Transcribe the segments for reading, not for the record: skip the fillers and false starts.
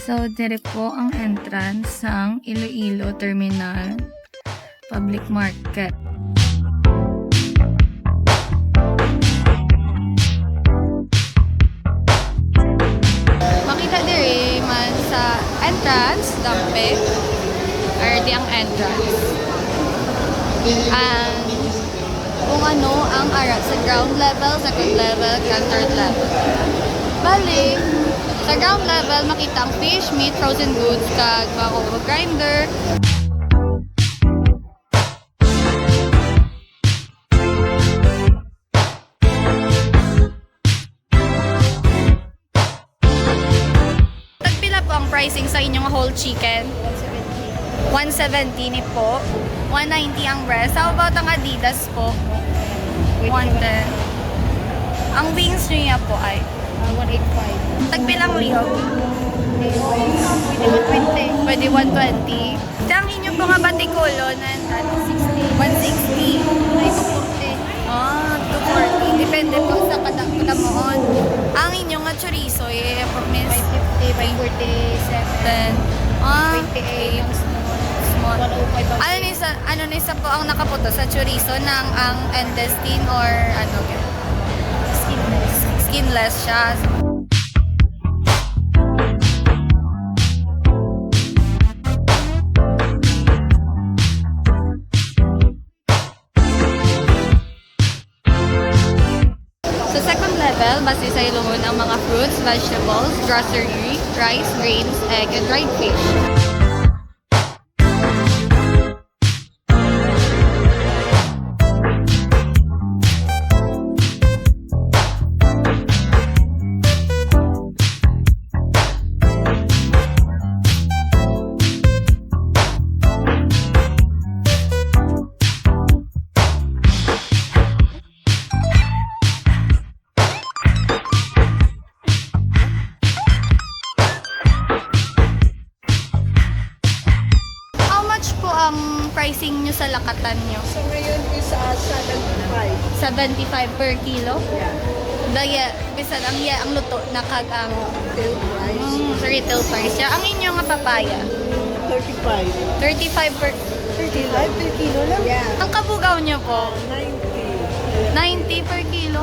So, dire po ang entrance ng Iloilo Terminal Public Market. Makita dire man sa entrance, dampe, or di ang entrance. And kung ano ang arat sa ground level, second level, and third level. Bali, sa ground level, makita ang fish, meat, frozen goods, kag mga cocoa grinder. Tagpila po ang pricing sa inyong whole chicken? 170 ni po. 190 ang breast. How about ang Adidas po? 110. Ang wings niya po ay 185. tagpilang liyog. Pwede 120. Pwede 120. Ang inyong mga batikulo na 160. Ay, 240. Ah, 240. Depende po sa kadamoon. Ang inyong nga chorizo eh, for miss 550 by 47. 28 yung small. 105 ang Ano nisa po ang nakaputo sa chorizo ng ang intestine or ano? skinless. Skinless siya. Sa second level, base sa ilungon ang mga fruits, vegetables, grocery, rice, grains, egg, and dried fish. How much po ang pricing nyo sa lakatan nyo? So ngayon is 75. 75 per kilo? Yeah. Daya, bisan ang luto na kag ang Retail price. retail price siya. Ang inyo nga papaya, 35. 35 per... 35 per kilo lang? Yeah. Ang kabugaw nyo po, 90. 90 per kilo.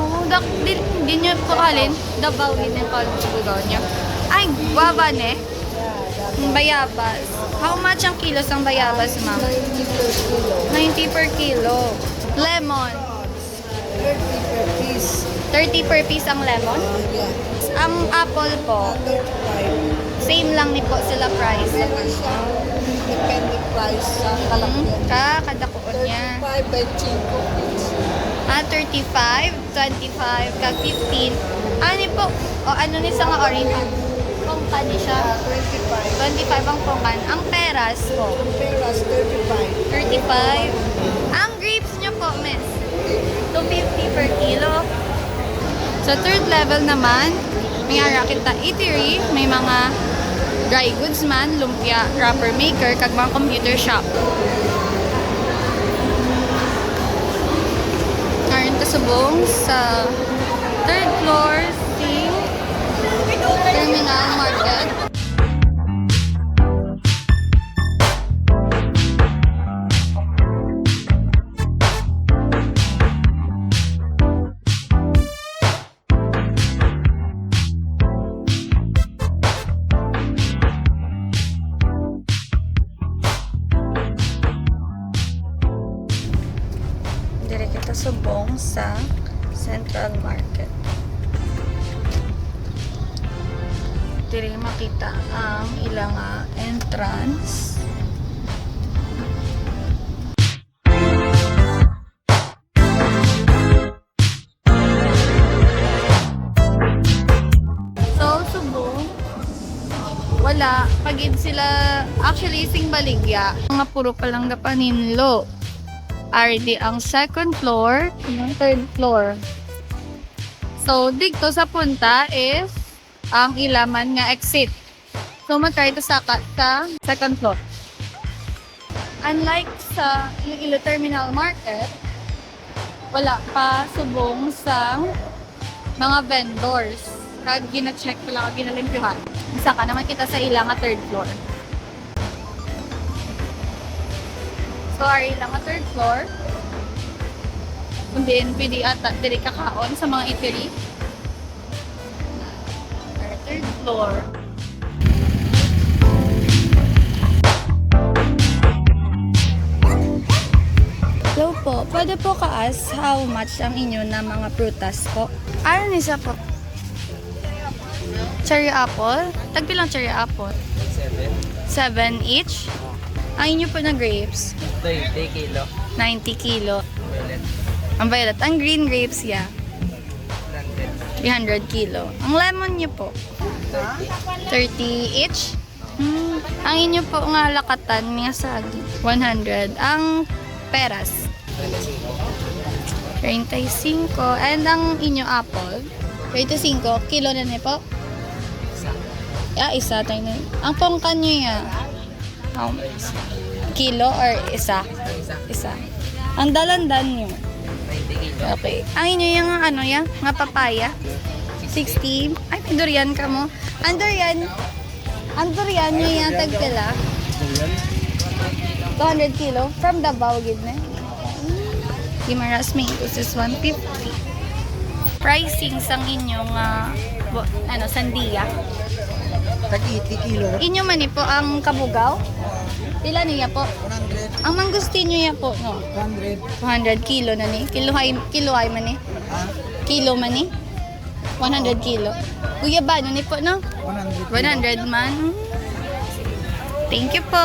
Di nyo po halin, dabaw din ang kabugaw nyo. Ay, guava ne? Yeah, Bayabas. How much ang kilos ng bayabas, ma'am? 90 per kilo. 90 per kilo. Lemon. 30 per piece. 30 per piece ang lemon. Yeah. Ang apple po, 35. same lang ni po sila price. Meron siyang independent price sa kalakyan. Kadakuon niya. 35 by 5 piece. 35, 25, kag 15. Ano po? O ano ni sa nga orange? Pongkan ni siya. 25. 25 ang pongkan. Ang peras po, Peras, 35. 35. Ang grapes niyo po, miss, 250 per kilo. Sa third level naman, may kita eatery, may mga dry goods man, lumpia, wrapper maker, kag mga computer shop. Karon kasubong sa third floor, sing terminal market. Dire kita subong sa Central Market. Dire makita ang ilang entrance. So, subong wala pagid sila actually sing baligya. Mga puro palang gapaninlo. RD ang second floor, ang third floor. So, dito sa punta is ang ilaman nga exit. So, magkaya ito sa second floor. Unlike sa Iloilo Terminal Market, wala pa subong sa mga vendors. Kag gina-check ko lang, ginalimpyuhan. Isa ka naman kita sa ilang nga third floor. So, ari lang nga third floor. Kundi pwede ata, diri kakaon sa mga eatery. Our third floor. Hello po, pwede po ka-ask how much ang inyo na mga prutas po? Ano isa po? Cherry apple? Tagpilang cherry apple? 7 each? Ang inyo po na grapes? 20 kilo. 90 kilo. Violet. Ang violet. Ang green grapes, yeah. 300 kilo. Ang lemon nyo po? 30 each? Ang inyo po nga lakatan, mga sagi. 100. Ang peras? 35. And ang inyo apple? 35. Kilo na niyo po? Isa tayo na. Ang pongkan nyo yan? How much? Kilo or isa? Isa. Ang dalandan nyo? 90 kilo. Okay. Ang inyo yung ano yan? Nga papaya? 60. Ay, may durian ka mo. Ang durian nyo yan, tagpila? 200 kilo. From Davao, gid na. Guimaras mangoes is 150. Pricing sang inyong sandia. Tag 80 kilo. Inyo man po ang kabugaw? Pila niya po? 100. Ang mangustinyo ya po, no? 100. 200 kilo na ni. Kilo ay man ni. Ah, Kilo man ni. 100 kilo. Kuya ba, ni po, no? 100. 100 man. Thank you po.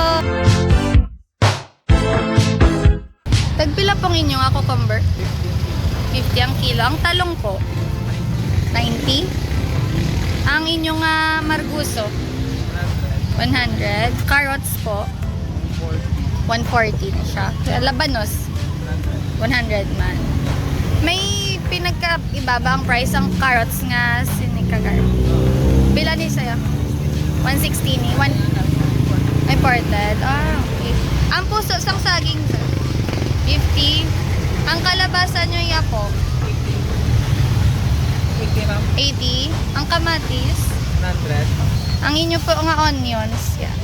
Tagpila pong inyong ako cucumber? 50 ang kilo. Ang talong po? 90. Ang inyong marguso? 100. Carrots po? 140 na siya. Labanos? 100 man. May pinagka-ibaba ang price ang carrots nga sinikagar. Pila ni sa'yo? 160 ni? Imported? Okay. Ang puso sang saging 50. Ang kalabasa nyo po? 80 ma'am. 80. Ang kamatis? 100. Ang inyo po nga onions? Yeah.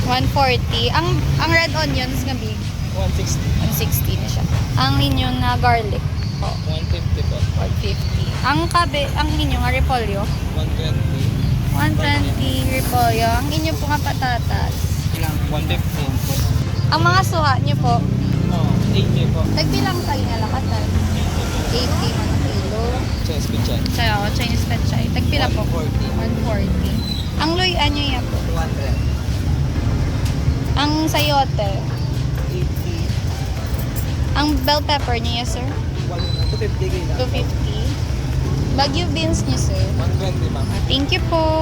140. Ang red onions nga big? 160. 160 na siya. Ang inyo na garlic po? 150 po. 150. Ang inyo nga repolyo? 120. 120 repolyo. Ang inyo po nga patatas? 150. Ang mga suha nyo po? Oh, 80 po. Tagbilang sa inalakatan? 80 mga kilo. Cheese pichay. Kaya ako, Chinese pechay. Tagpila po? 140. 140. Ang luyan nyo yan po? 200. Ang sayote? 80. Ang bell pepper nyo yan, sir? 250 kilo. 250. Baguio beans nyo, sir? 120 ma'am. Thank you po.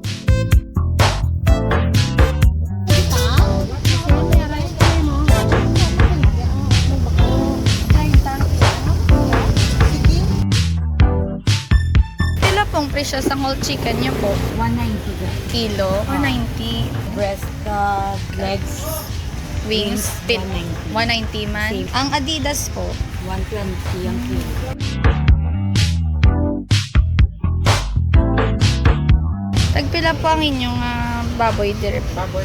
Pila pong presyo sa whole chicken nyo po? 190 Kilo? 190. breast, legs, Wings? 190 man. Same. Ang Adidas po? 120 ang kilo. Tagpila po ang inyong baboy dire po? Baboy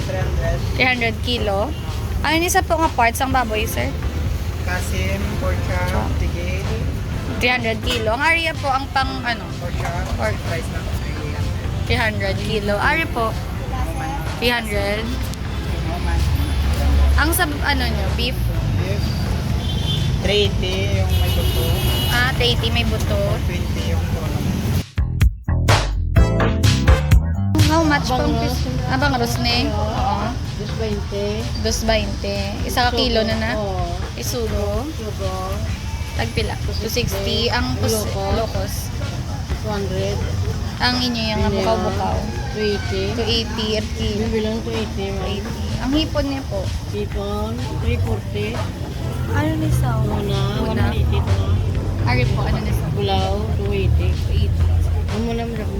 300. 300 kilo. Ano isa po nga parts ang baboy, sir? Kasim, pork chop, tigil, 300 kilo. Ang area po ang pang pork chop, Pork. price lang. 300 kilo. Ari po, 300. Ang sa nyo, beef? Beef, 380 yung may buto, 30 may buto. 20 yung puro. How much po? Abang rosne? Oo. 220. 220. Isa ka kilo na na? Oo. Isugo. Sugo. Tagpila. 260. Ang lokos. 200. Ang inyo yung bukaw-bukaw. 280. 280 at kilo. Bilang 280. 280. Ang hipon niya po. Sipon, 340. Ano ni sa? Una, Una. 180 ito na. Ari po, ano ni sa? Bulaw, 280. 280. Ano mo naman ako